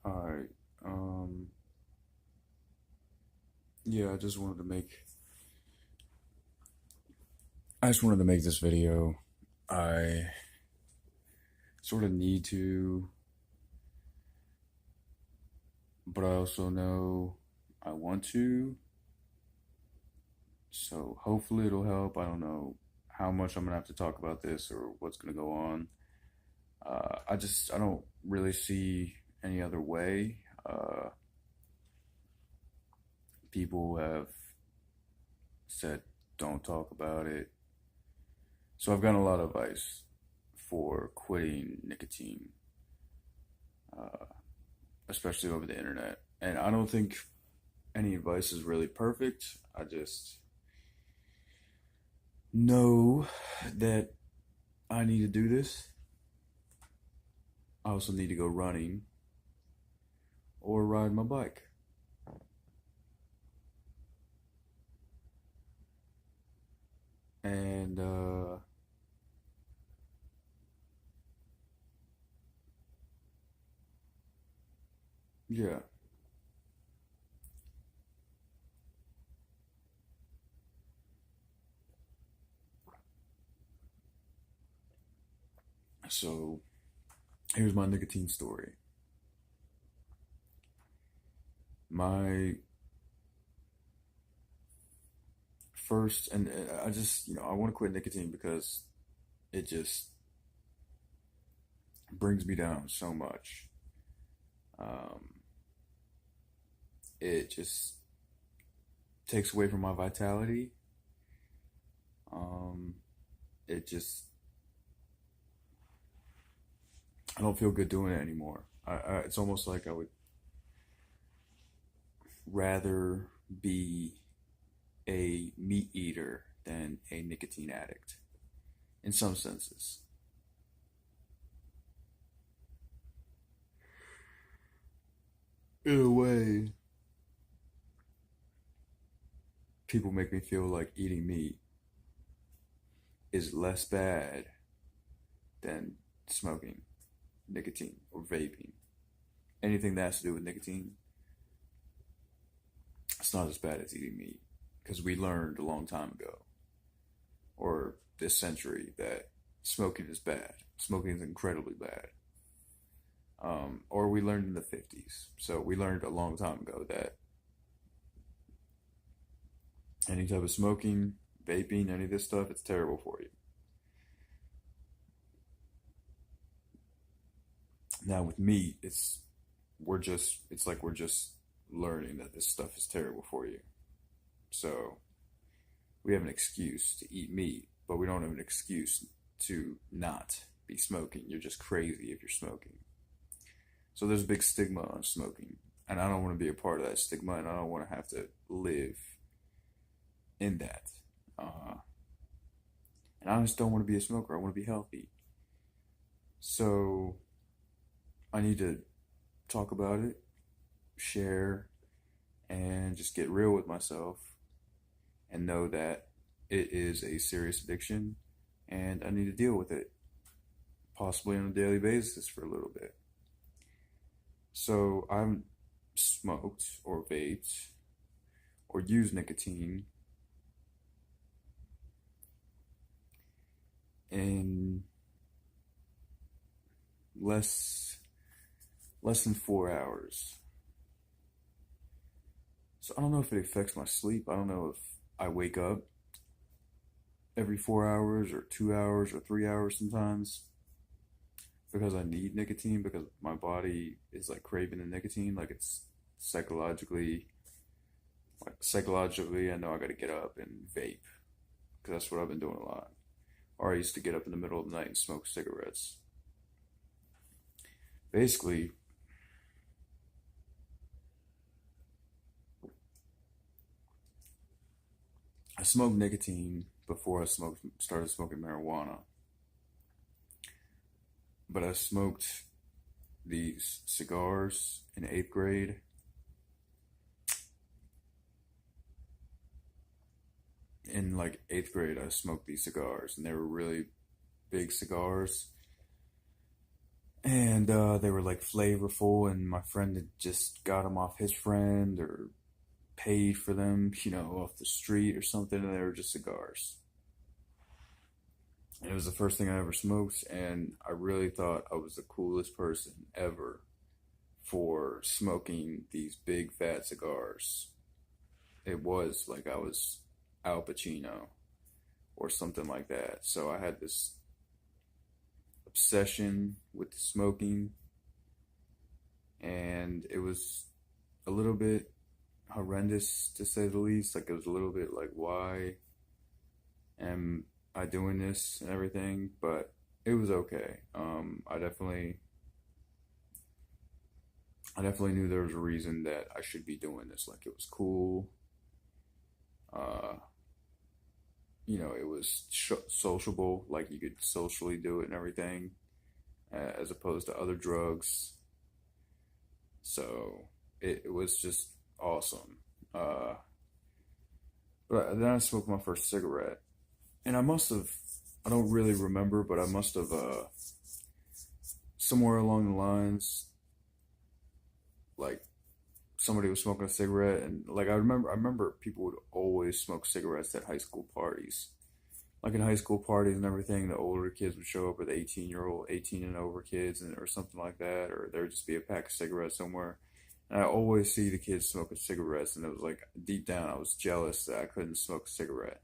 Alright, yeah, I just wanted to make this video. I sort of need to, but I also know I want to, so hopefully it'll help. I don't know how much I'm gonna have to talk about this or what's gonna go on. I don't really see any other way. Uh, People have said don't talk about it. So I've gotten a lot of advice for quitting nicotine, uh, especially over the internet. And I don't think any advice is really perfect. I just know that I need to do this. I also need to go running or ride my bike. And yeah, so here's my nicotine story. My first, and I just, I want to quit nicotine because it just brings me down so much. Um, it just takes away from my vitality. Um, it just, I don't feel good doing it anymore. It's almost like I would rather be a meat eater than a nicotine addict in some senses. In a way, people make me feel like eating meat is less bad than smoking nicotine or vaping. Anything that has to do with nicotine, it's not as bad as eating meat because we learned a long time ago, or this century, that smoking is bad. Smoking is incredibly bad. Or we learned in the 50s. So we learned a long time ago that any type of smoking, vaping, any of this stuff, it's terrible for you. Now with meat, it's like we're just learning that this stuff is terrible for you. So we have an excuse to eat meat, but we don't have an excuse to not be smoking. You're just crazy if you're smoking. So there's a big stigma on smoking, and I don't want to be a part of that stigma, and I don't want to have to live in that. Uh, and I just don't want to be a smoker. I want to be healthy. So I need to talk about it, share, and just get real with myself and know that it is a serious addiction and I need to deal with it, possibly on a daily basis for a little bit. So I haven't smoked or vaped or used nicotine in less than 4 hours. So I don't know if it affects my sleep. I don't know if I wake up every 4 hours or 2 hours or 3 hours sometimes because I need nicotine because my body is like craving the nicotine. Like it's psychologically, I know I got to get up and vape because that's what I've been doing a lot. Or I used to get up in the middle of the night and smoke cigarettes. Basically, I smoked nicotine before started smoking marijuana. But I smoked these cigars in 8th grade. In like 8th grade, I smoked these cigars, and they were really big cigars. And they were like flavorful, and my friend had just got them off his friend or paid for them, off the street or something, and they were just cigars. And it was the first thing I ever smoked, and I really thought I was the coolest person ever for smoking these big fat cigars. It was like I was Al Pacino or something like that. So I had this obsession with the smoking, and it was a little bit horrendous to say the least. Like, it was a little bit like, why am I doing this and everything? But it was okay. I definitely knew there was a reason that I should be doing this. Like, it was cool. Uh, it was sociable. Like, you could socially do it and everything, as opposed to other drugs. So it was just awesome. Uh, but then I smoked my first cigarette, and I don't really remember, but I must have, somewhere along the lines, like, somebody was smoking a cigarette, and like, I remember people would always smoke cigarettes at high school parties. Like, in high school parties and everything, the older kids would show up with 18 and over kids, or something like that, or there would just be a pack of cigarettes somewhere. And I always see the kids smoking cigarettes, and it was like, deep down, I was jealous that I couldn't smoke a cigarette,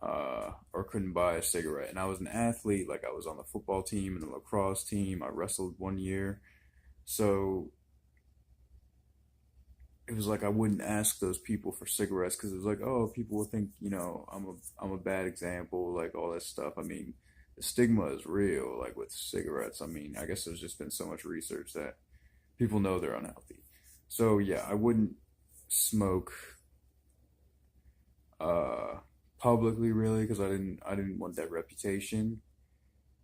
or couldn't buy a cigarette. And I was an athlete, like, I was on the football team and the lacrosse team. I wrestled one year, so it was like I wouldn't ask those people for cigarettes because it was like, oh, people will think, I'm a bad example, like, all that stuff. I mean, the stigma is real, like, with cigarettes. I mean, I guess there's just been so much research that people know they're unhealthy. So yeah, I wouldn't smoke uh publicly, really, because I didn't want that reputation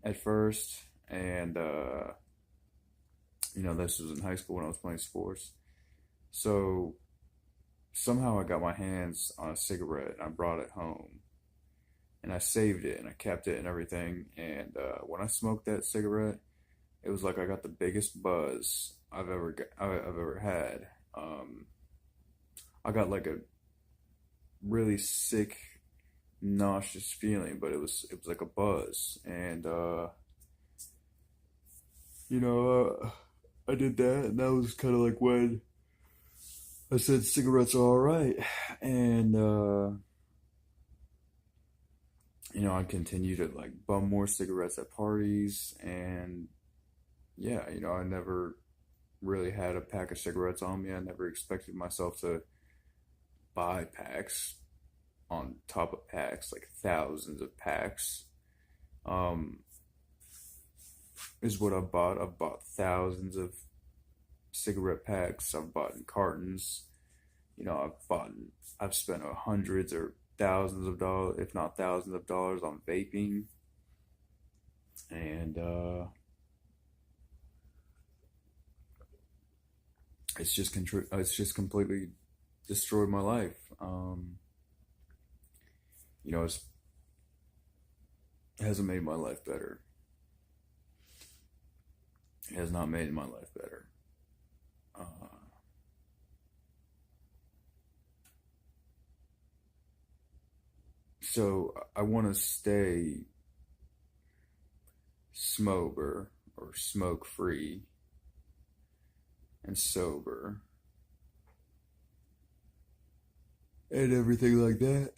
at first. And this was in high school when I was playing sports. So somehow I got my hands on a cigarette and I brought it home, and I saved it and I kept it and everything. And when I smoked that cigarette, it was like I got the biggest buzz I've ever had. I got like a really sick, nauseous feeling, but it was like a buzz. And you know, I did that, and that was kind of like when I said cigarettes are all right. And I continue to like bum more cigarettes at parties, and yeah, I never really had a pack of cigarettes on me. I never expected myself to buy packs on top of packs, like thousands of packs. Um, is what I've bought. I've bought thousands of cigarette packs. I've bought in cartons. I've spent hundreds or thousands of dollars, if not thousands of dollars, on vaping, and it's just completely destroyed my life. It hasn't made my life better. It has not made my life better. Uh, so I want to stay smoker or smoke free and sober and everything like that,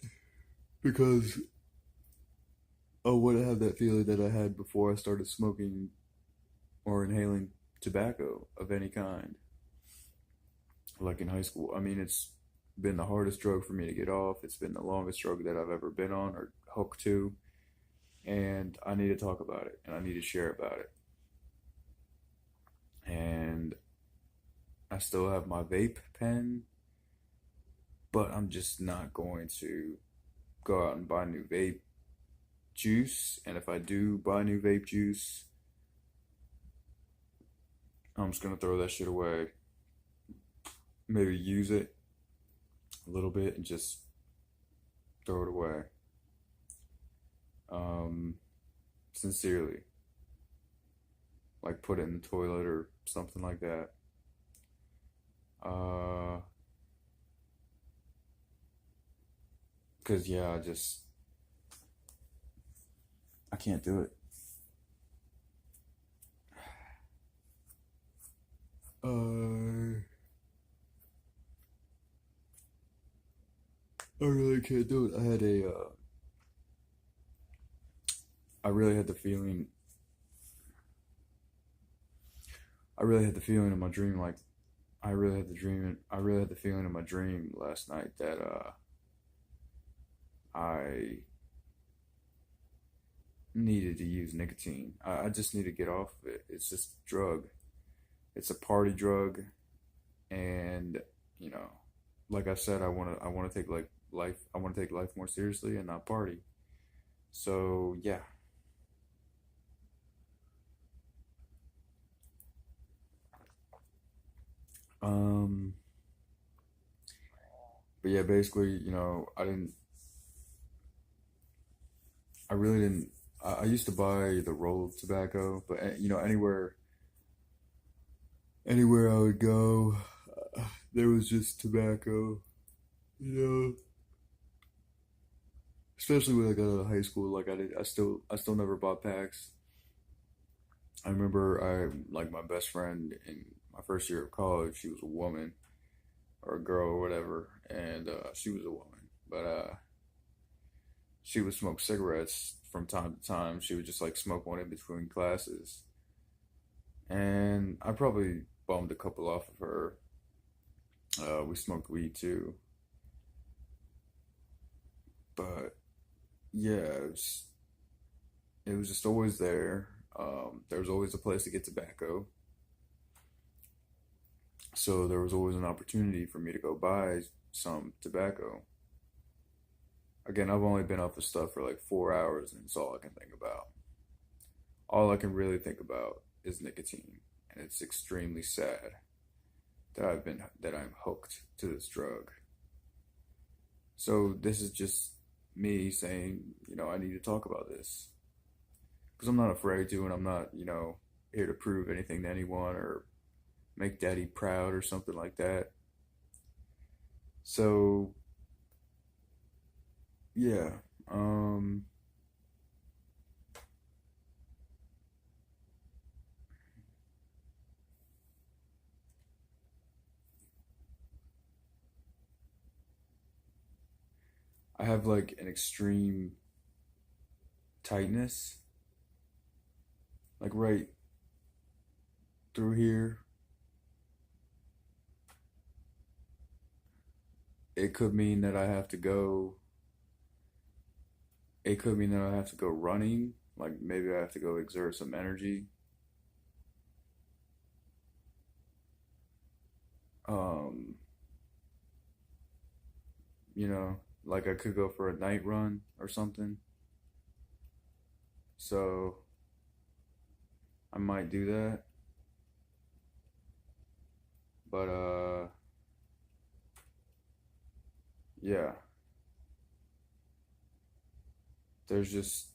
because I want to have that feeling that I had before I started smoking or inhaling tobacco of any kind, like in high school. I mean, it's been the hardest drug for me to get off. It's been the longest drug that I've ever been on or hooked to, and I need to talk about it and I need to share about it. And I still have my vape pen, but I'm just not going to go out and buy new vape juice. And if I do buy new vape juice, I'm just gonna throw that shit away. Maybe use it a little bit and just throw it away. Sincerely. like put it in the toilet or something like that. Uh, cause yeah, I can't do it. I really can't do it. I really had the feeling, I really had the feeling in my dream, like I really had the feeling in my dream last night that I needed to use nicotine. I just need to get off of it. It's just a drug. It's a party drug, and you know, like I said, I want to take like life. I want to take life more seriously and not party. So yeah, um, but yeah, basically, I really didn't. I used to buy the rolled tobacco, but anywhere I would go, there was just tobacco. You know, especially when I got out of high school, like I still never bought packs. I remember like my best friend in my first year of college. She was a woman or a girl or whatever, and she was a woman, but she would smoke cigarettes from time to time. She would just like smoke one in between classes, and I probably bummed a couple off of her. We smoked weed too, but yeah, it was just always there. There was always a place to get tobacco, so there was always an opportunity for me to go buy some tobacco. Again, I've only been off the stuff for like 4 hours, and it's all I can think about. All I can really think about is nicotine, and it's extremely sad that I'm hooked to this drug. So this is just me saying, I need to talk about this because I'm not afraid to, and I'm not, here to prove anything to anyone or make daddy proud or something like that. So yeah, um, I have like an extreme tightness, like right through here. It could mean that I have to go. It could mean that I have to go running. Like maybe I have to go exert some energy. Um, you know, like I could go for a night run or something. So I might do that. But yeah, there's just,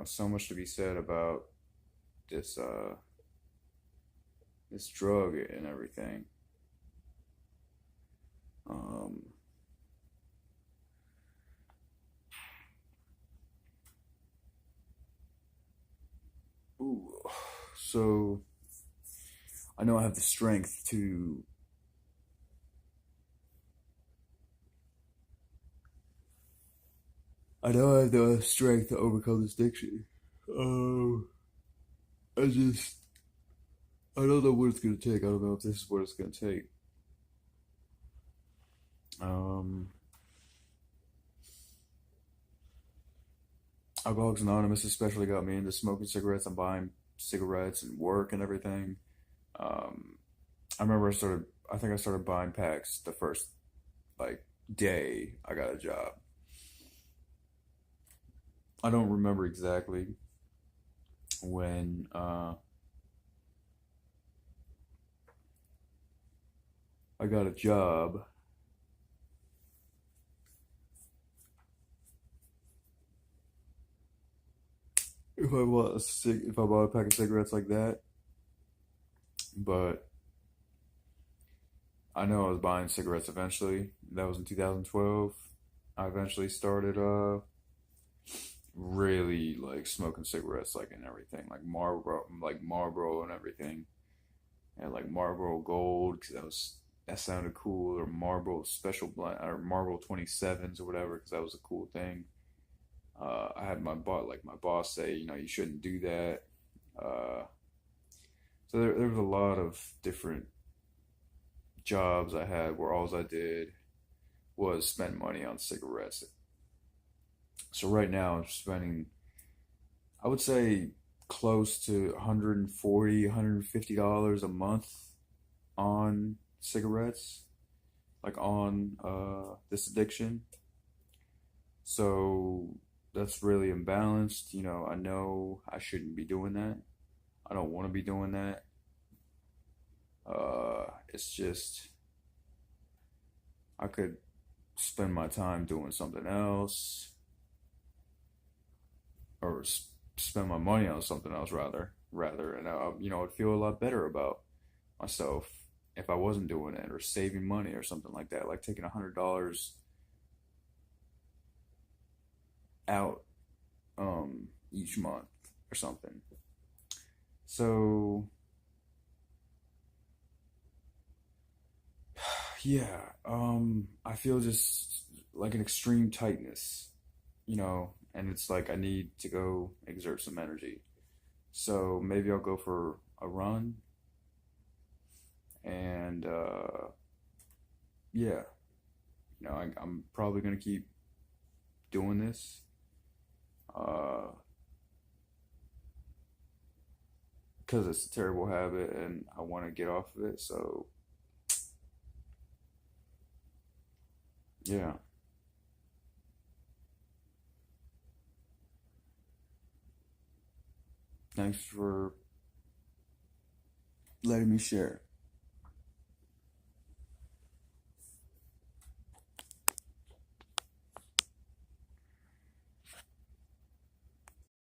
so much to be said about this this drug and everything. Um, ooh, so I know I have the strength to I know I have the strength to overcome this addiction. Um, I just I don't know what it's gonna take. I don't know if this is what it's gonna take. Um, Alcoholics Anonymous especially got me into smoking cigarettes and buying cigarettes and work and everything. Um, I remember I think I started buying packs the first like day I got a job. I don't remember exactly when I got a job. If I bought a pack of cigarettes like that, But I know I was buying cigarettes eventually. That was in 2012. I eventually started really like smoking cigarettes like and everything, like Marlboro and everything. And like Marlboro Gold because that sounded cool, or Marlboro Special Blend, or Marlboro 27s or whatever, because that was a cool thing. I had my boss say, you shouldn't do that. Uh, so there was a lot of different jobs I had where all I did was spend money on cigarettes. So right now I'm spending, I would say, close to 140, $150 a month on cigarettes, like on this addiction. So that's really imbalanced. I know I shouldn't be doing that. I don't want to be doing that. It's just I could spend my time doing something else, or spend my money on something else rather, and I'd feel a lot better about myself if I wasn't doing it, or saving money or something like that, like taking $100 out each month or something. So yeah, I feel just like an extreme tightness, and it's like I need to go exert some energy. So maybe I'll go for a run, and yeah, I'm probably gonna keep doing this uh, because it's a terrible habit, and I want to get off of it. So yeah, thanks for letting me share.